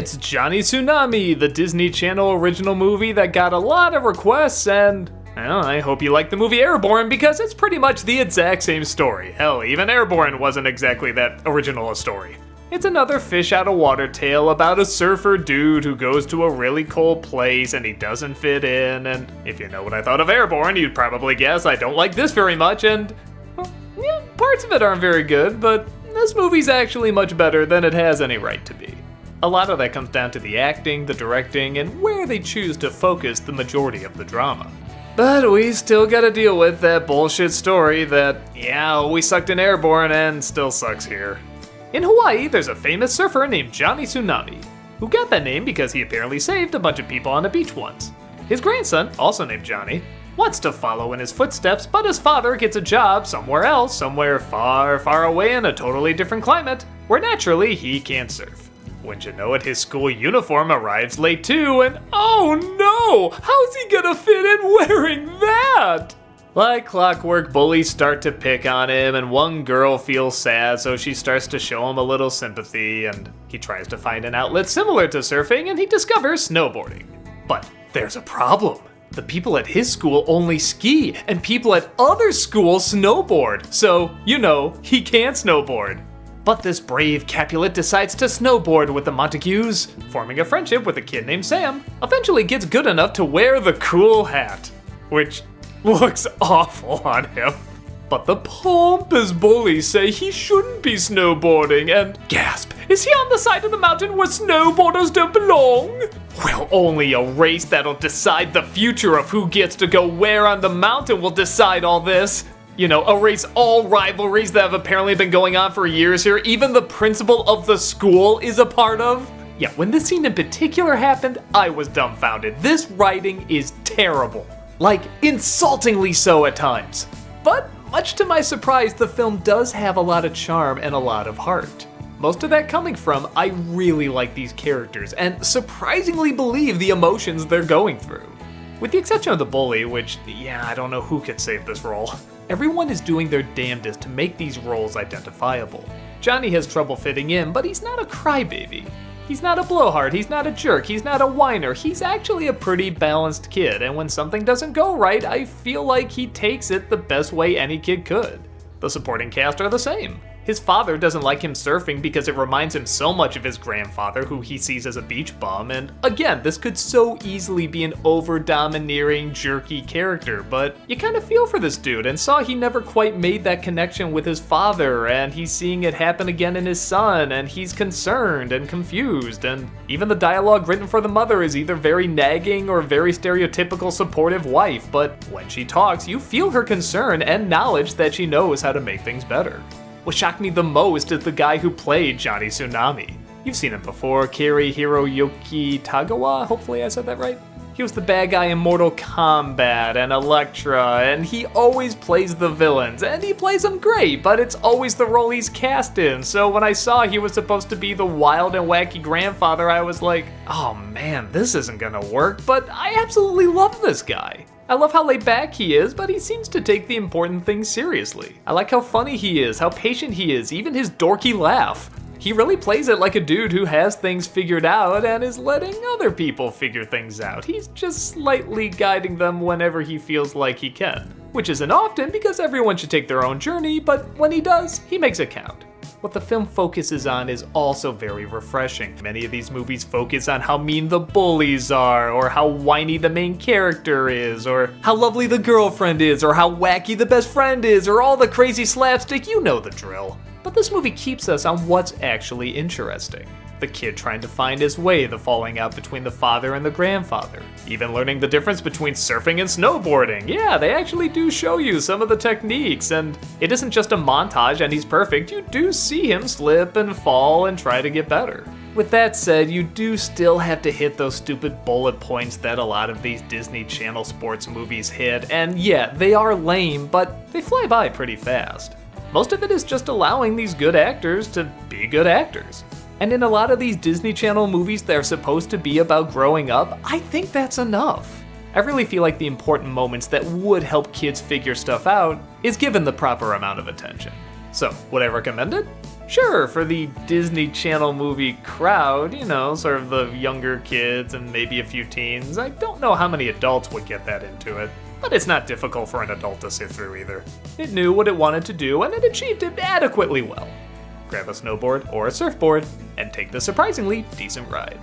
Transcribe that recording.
It's Johnny Tsunami, the Disney Channel original movie that got a lot of requests, and well, I hope you like the movie Airborne because it's pretty much the exact same story. Hell, even Airborne wasn't exactly that original a story. It's another fish out of water tale about a surfer dude who goes to a really cold place and he doesn't fit in, and if you know what I thought of Airborne, you'd probably guess I don't like this very much, and well, yeah, parts of it aren't very good, but this movie's actually much better than it has any right to be. A lot of that comes down to the acting, the directing, and where they choose to focus the majority of the drama. But we still gotta deal with that bullshit story that, yeah, we sucked in Airborne and still sucks here. In Hawaii, there's a famous surfer named Johnny Tsunami, who got that name because he apparently saved a bunch of people on a beach once. His grandson, also named Johnny, wants to follow in his footsteps, but his father gets a job somewhere else, somewhere far, far away in a totally different climate, where naturally he can't surf. Wouldn't you know it, his school uniform arrives late too, and oh no! How's he gonna fit in wearing that? Like clockwork, bullies start to pick on him, and one girl feels sad, so she starts to show him a little sympathy, and he tries to find an outlet similar to surfing, and he discovers snowboarding. But there's a problem. The people at his school only ski, and people at other schools snowboard, so, you know, he can't snowboard. But this brave Capulet decides to snowboard with the Montagues, forming a friendship with a kid named Sam, eventually gets good enough to wear the cool hat, which looks awful on him. But the pompous bullies say he shouldn't be snowboarding, and gasp, is he on the side of the mountain where snowboarders don't belong? Well, only a race that'll decide the future of who gets to go where on the mountain will decide all this. You know, erase all rivalries that have apparently been going on for years here, even the principal of the school is a part of. Yeah, when this scene in particular happened, I was dumbfounded. This writing is terrible. Like, insultingly so at times. But, much to my surprise, the film does have a lot of charm and a lot of heart. Most of that coming from, I really like these characters, and surprisingly believe the emotions they're going through. With the exception of the bully, which, yeah, I don't know who could save this role. Everyone is doing their damnedest to make these roles identifiable. Johnny has trouble fitting in, but he's not a crybaby. He's not a blowhard, he's not a jerk, he's not a whiner, he's actually a pretty balanced kid, and when something doesn't go right, I feel like he takes it the best way any kid could. The supporting cast are the same. His father doesn't like him surfing because it reminds him so much of his grandfather, who he sees as a beach bum, and again, this could so easily be an over-domineering, jerky character, but you kind of feel for this dude and saw he never quite made that connection with his father, and he's seeing it happen again in his son, and he's concerned and confused, and even the dialogue written for the mother is either very nagging or very stereotypical supportive wife, but when she talks, you feel her concern and knowledge that she knows how to make things better. What shocked me the most is the guy who played Johnny Tsunami. You've seen him before, Kari Hiroyuki Tagawa, hopefully I said that right. He was the bad guy in Mortal Kombat and Elektra, and he always plays the villains, and he plays them great, but it's always the role he's cast in, so when I saw he was supposed to be the wild and wacky grandfather, I was like, oh man, this isn't gonna work, but I absolutely love this guy. I love how laid back he is, but he seems to take the important things seriously. I like how funny he is, how patient he is, even his dorky laugh. He really plays it like a dude who has things figured out and is letting other people figure things out. He's just slightly guiding them whenever he feels like he can. Which isn't often because everyone should take their own journey, but when he does, he makes it count. What the film focuses on is also very refreshing. Many of these movies focus on how mean the bullies are, or how whiny the main character is, or how lovely the girlfriend is, or how wacky the best friend is, or all the crazy slapstick, you know the drill. But this movie keeps us on what's actually interesting. The kid trying to find his way, the falling out between the father and the grandfather. Even learning the difference between surfing and snowboarding. Yeah, they actually do show you some of the techniques, and it isn't just a montage and he's perfect, you do see him slip and fall and try to get better. With that said, you do still have to hit those stupid bullet points that a lot of these Disney Channel sports movies hit, and yeah, they are lame, but they fly by pretty fast. Most of it is just allowing these good actors to be good actors. And in a lot of these Disney Channel movies that are supposed to be about growing up, I think that's enough. I really feel like the important moments that would help kids figure stuff out is given the proper amount of attention. So, would I recommend it? Sure, for the Disney Channel movie crowd, sort of the younger kids and maybe a few teens. I don't know how many adults would get that into it, but it's not difficult for an adult to sit through either. It knew what it wanted to do, and it achieved it adequately well. Grab a snowboard or a surfboard, and take the surprisingly decent ride.